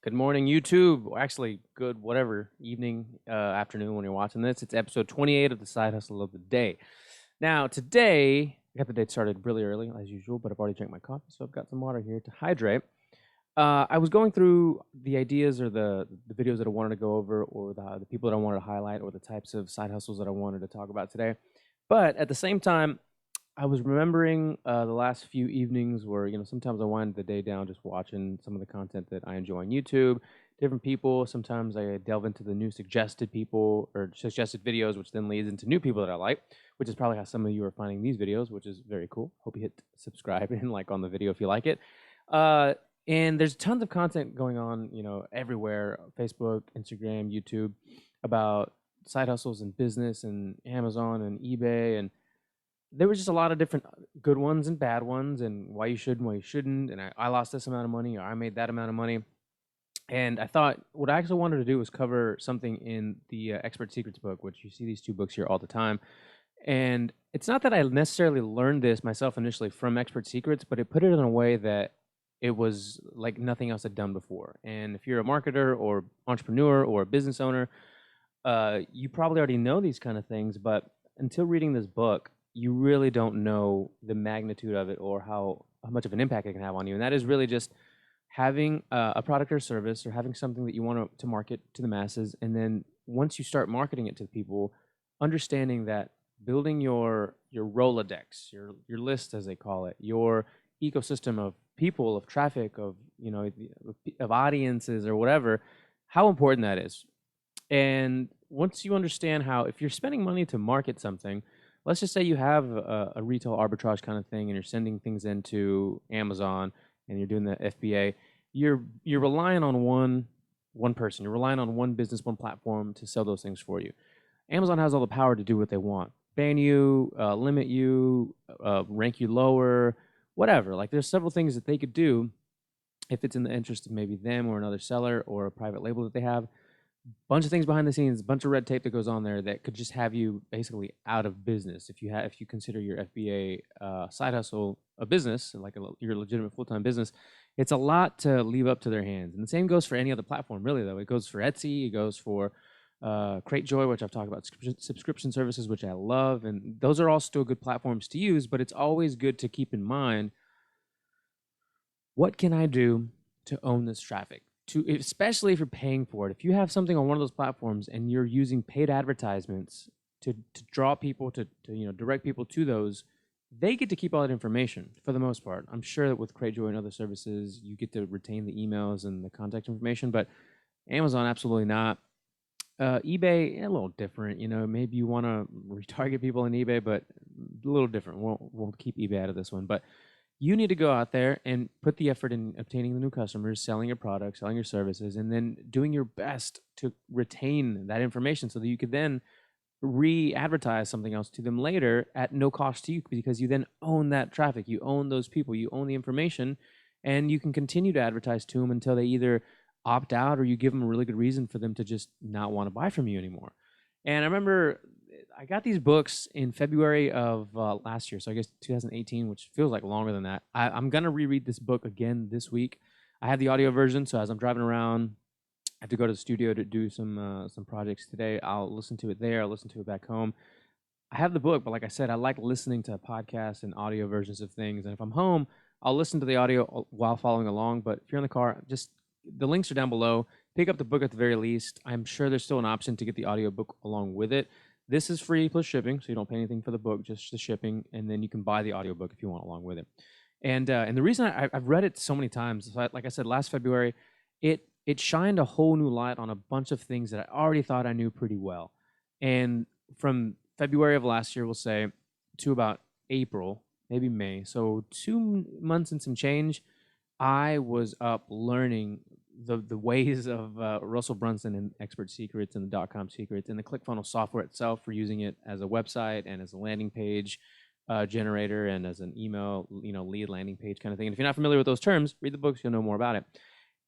Good morning, YouTube. Or actually, good whatever evening, afternoon when you're watching this. It's episode 28 of the Side Hustle of the Day. Now, today, I got the day started really early, as usual, but I've already drank my coffee, so I've got some water here to hydrate. I was going through the ideas or the videos that I wanted to go over, or the people that I wanted to highlight, or the types of side hustles that I wanted to talk about today. But at the same time, I was remembering the last few evenings where, sometimes I wind the day down just watching some of the content that I enjoy on YouTube, different people. Sometimes I delve into the new suggested people or suggested videos, which then leads into new people that I like, which is probably how some of you are finding these videos, which is very cool. Hope you hit subscribe and like on the video if you like it. Uh, and there's tons of content going on, everywhere, Facebook, Instagram, YouTube, about side hustles and business and Amazon and eBay, and there was just a lot of different good ones and bad ones, and why you should and why you shouldn't. And I lost this amount of money, or I made that amount of money. And I thought what I actually wanted to do was cover something in the Expert Secrets book, which you see these two books here all the time. And it's not that I necessarily learned this myself initially from Expert Secrets, but it put it in a way that it was like nothing else I'd done before. And if you're a marketer or entrepreneur or a business owner, you probably already know these kind of things, but until reading this book, you really don't know the magnitude of it or how much of an impact it can have on you. And that is really just having a product or service, or having something that you want to market to the masses. And then once you start marketing it to people, understanding that building your Rolodex, your list as they call it, your ecosystem of people, of traffic, of of audiences or whatever, how important that is. And once you understand how, if you're spending money to market something, let's just say you have a retail arbitrage kind of thing, and you're sending things into Amazon, and you're doing the FBA, you're relying on one person, you're relying on one business, one platform to sell those things for you. Amazon has all the power to do what they want, ban you, limit you, rank you lower, whatever. Like, there's several things that they could do if it's in the interest of maybe them or another seller or a private label that they have. Bunch of things behind the scenes, a bunch of red tape that goes on there that could just have you basically out of business if you consider your FBA side hustle a business, like your legitimate full-time business. It's a lot to leave up to their hands, and the same goes for any other platform, really. Though it goes for Etsy, it goes for Cratejoy, which I've talked about, subscription services, which I love, and those are all still good platforms to use. But it's always good to keep in mind, what can I do to own this traffic? Especially if you're paying for it. If you have something on one of those platforms and you're using paid advertisements to draw people to direct people to those, they get to keep all that information for the most part. I'm sure that with Cratejoy and other services, you get to retain the emails and the contact information, but Amazon, absolutely not. eBay, a little different. Maybe you want to retarget people on eBay, but a little different. We'll keep eBay out of this one, but you need to go out there and put the effort in obtaining the new customers, selling your products, selling your services, and then doing your best to retain that information so that you could then re-advertise something else to them later at no cost to you, because you then own that traffic, you own those people, you own the information, and you can continue to advertise to them until they either opt out or you give them a really good reason for them to just not want to buy from you anymore. And I remember I got these books in February of last year, so I guess 2018, which feels like longer than that. I'm gonna reread this book again this week. I have the audio version, so as I'm driving around, I have to go to the studio to do some projects today. I'll listen to it there. I'll listen to it back home. I have the book, but like I said, I like listening to podcasts and audio versions of things. And if I'm home, I'll listen to the audio while following along. But if you're in the car, just the links are down below. Pick up the book at the very least. I'm sure there's still an option to get the audio book along with it. This is free plus shipping, so you don't pay anything for the book, just the shipping, and then you can buy the audiobook if you want along with it. And the reason I've read it so many times, so like I said, last February, it shined a whole new light on a bunch of things that I already thought I knew pretty well. And from February of last year, we'll say, to about April, maybe May, so 2 months and some change, I was up learning the ways of Russell Brunson and Expert Secrets and the .com secrets and the ClickFunnels software itself, for using it as a website and as a landing page generator and as an email lead landing page kind of thing. And if you're not familiar with those terms, read the books, you'll know more about it.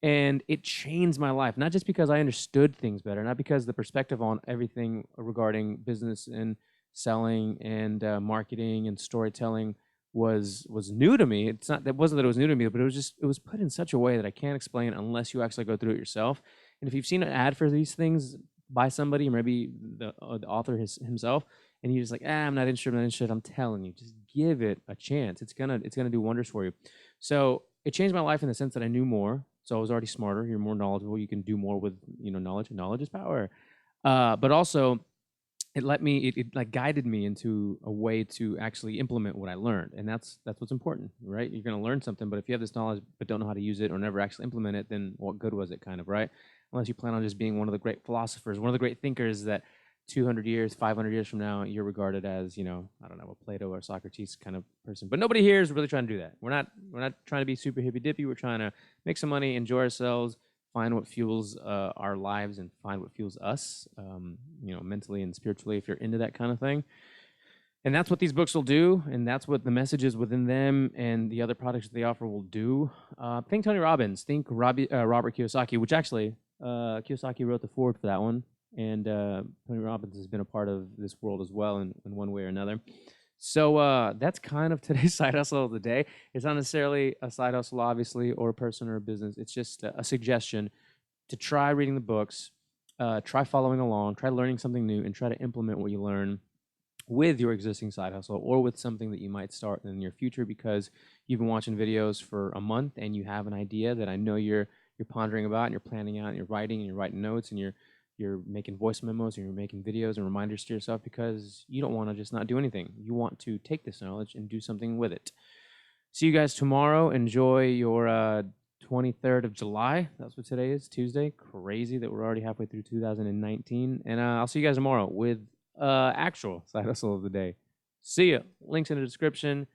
And it changed my life, not just because I understood things better, not because the perspective on everything regarding business and selling and marketing and storytelling was new to me. It's not that wasn't that it was new to me, but it was put in such a way that I can't explain unless you actually go through it yourself. And if you've seen an ad for these things by somebody, or maybe the author himself, and you're just like, I'm not interested, I'm not interested. I'm telling you, just give it a chance. It's gonna do wonders for you. So it changed my life in the sense that I knew more. So I was already smarter. You're more knowledgeable. You can do more with knowledge, and knowledge is power. But also it let me it like guided me into a way to actually implement what I learned, and that's what's important, right? You're going to learn something, but if you have this knowledge but don't know how to use it or never actually implement it, then what good was it, kind of, right? Unless you plan on just being one of the great philosophers, one of the great thinkers that 200 years, 500 years from now, you're regarded as, I don't know, a Plato or Socrates kind of person. But nobody here is really trying to do that. We're not trying to be super hippy dippy. We're trying to make some money, enjoy ourselves, find what fuels our lives, and find what fuels us, mentally and spiritually, if you're into that kind of thing. And that's what these books will do, and that's what the messages within them and the other products that they offer will do. Think Tony Robbins, think Robert Kiyosaki, which actually Kiyosaki wrote the foreword for that one, and Tony Robbins has been a part of this world as well in one way or another. So that's kind of today's side hustle of the day. It's not necessarily a side hustle, obviously, or a person or a business. It's just a suggestion to try reading the books, try following along, try learning something new, and try to implement what you learn with your existing side hustle or with something that you might start in the near future, because you've been watching videos for a month and you have an idea that I know you're pondering about, and you're planning out, and you're writing notes, and you're making voice memos, and you're making videos and reminders to yourself, because you don't want to just not do anything. You want to take this knowledge and do something with it. See you guys tomorrow. Enjoy your 23rd of July. That's what today is, Tuesday. Crazy that we're already halfway through 2019. And I'll see you guys tomorrow with actual side hustle of the day. See ya. Links in the description.